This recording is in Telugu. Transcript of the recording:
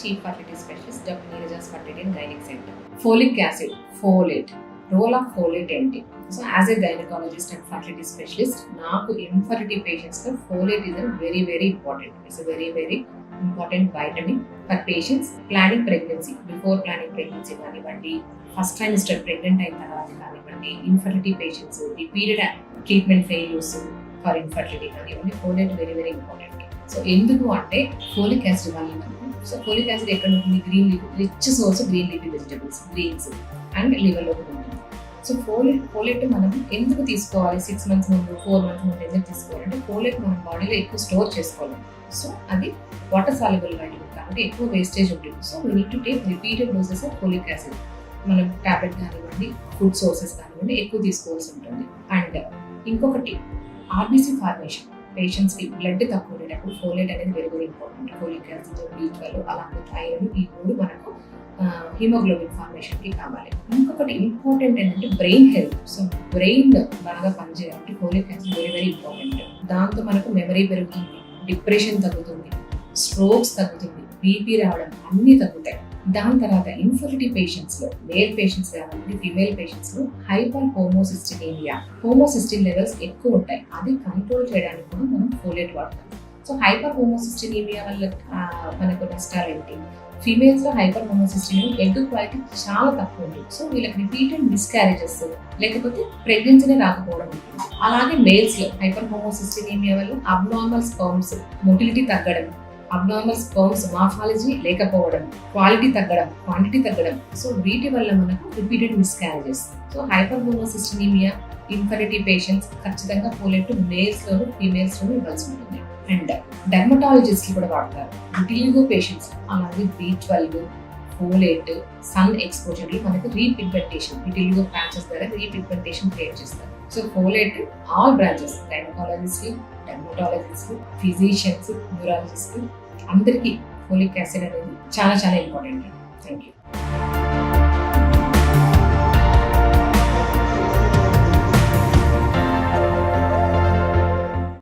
Chief fertility specialist doctor Neeraja's fertility and gynaec centre. Folic acid, folate, role of folate ఏంటి? So as a gynaecologist and fertility specialist నాకు ఇన్ఫర్టిలిటీ పేషెంట్స్లో folate is very very important. It's very very important vitamin for patients planning pregnancy, before planning pregnancy కానివ్వండి, ఫస్ట్ ట్రైమిస్టర్ ప్రెగ్నెంట్ అయిన తర్వాత కానివ్వండి, infertility patients, repeated treatment failures for infertility కానివ్వండి, folate very very important. So ఎందుకు అంటే ఫోలిక్ యాసిడ్ వల్ల మనకు, సో ఫోలిక్ యాసిడ్ ఎక్కడ ఉంటుంది? Green leafy, rich source green leafy vegetables, greens and లివర్లో ఉంటుంది. సో ఫోలేట్ మనం ఎందుకు తీసుకోవాలి? 6 months ముందు, 4 months ముందు ఎందుకు తీసుకోవాలంటే ఫోలేట్ మన బాడీలో ఎక్కువ స్టోర్ చేసుకోవాలి. సో అది వాటర్ సాల్యుబుల్ వైటమిన్ కాబట్టి ఎక్కువ వేస్టేజ్ ఉంటుంది. So we need to take repeated doses of folic acid. మనం టాబ్లెట్ కానివ్వండి, ఫుడ్ సోర్సెస్ కానివ్వండి ఎక్కువ తీసుకోవాల్సి ఉంటుంది. అండ్ ఇంకొకటి ఆర్బీసీ ఫార్మేషన్, పేషెంట్స్కి బ్లడ్ తక్కువ ఉండేటప్పుడు ఫోలేట్ అనేది very very important. Folic acid, B12 అలాగే ఐరన్, ఈ 3 మనకు హిమోగ్లోబిన్ ఫార్మేషన్కి కావాలి. ఇంకొకటి ఇంపార్టెంట్ ఏంటంటే బ్రెయిన్ హెల్త్. సో బ్రెయిన్ బాగా పనిచేయాలంటే folic acid very very important. దాంతో మనకు మెమరీ పెరుగుతుంది, డిప్రెషన్ తగ్గుతుంది, స్ట్రోక్స్ తగ్గుతుంది, బీపీ రావడం అన్నీ తగ్గుతాయి. దాని తర్వాత ఇన్ఫర్టిలిటీ పేషెంట్స్లో, మేల్ పేషెంట్స్ కావాలంటే ఫిమేల్ పేషెంట్స్లో హైపర్ హోమోసిస్టినేమియా, హోమోసిస్టిన్ లెవెల్స్ ఎక్కువ ఉంటాయి. అది కంట్రోల్ చేయడానికి కూడా మనం ఫోలేట్ వాడతాం. సో హైపర్ హోమోసిస్టినేమియా వల్ల మనకు నష్టాలు ఏంటి? ఫీమేల్స్లో హైపర్ హోమోసిస్టినేమియా ఎగ్ క్వాలిటీ చాలా తక్కువ ఉంది. సో వీళ్ళకి రిపీటెడ్ మిస్క్యారేజెస్ లేకపోతే ప్రెగ్నెన్సీనే రాకపోవడం ఉంటుంది. అలాగే మేల్స్లో హైపర్ హోమోసిస్టినేమియా వల్ల అబ్నార్మల్ స్పర్మ్స్ మొటిలిటీ తగ్గడం, అబ్నార్మల్ స్పర్మ్స్ మార్ఫాలజీ లేకపోవడం, క్వాలిటీ తగ్గడం, క్వాంటిటీ తగ్గడం. సో వీటి వల్ల మనకు repeated miscarriages. So hyper homocysteinemia infertility patients ఖచ్చితంగా ఫోలేట్ మేల్స్లోను ఫీమేల్స్లోనూ ఇవ్వాల్సి ఉంటుంది. అండ్ డెర్మటాలజిస్ట్లు కూడా వాడతారు. విటిలిగో పేషెంట్స్ అలాగే B12, ఫోలేట్, సన్ ఎక్స్పోజర్లు మనకు రీపిగ్మెంటేషన్, విటిలిగో ప్యాచెస్ ద్వారా రీపిగ్మెంటేషన్ క్రియేట్ చేస్తారు. సో ఫోలేట్ ఆల్ బ్రాంచెస్, గైనకాలజిస్ట్లు, డెర్మటాలజిస్ట్లు, ఫిజిషియన్స్, న్యూరాలజిస్ట్లు అందరికీ ఫోలిక్ యాసిడ్ అనేది చాలా చాలా ఇంపార్టెంట్. Thank you.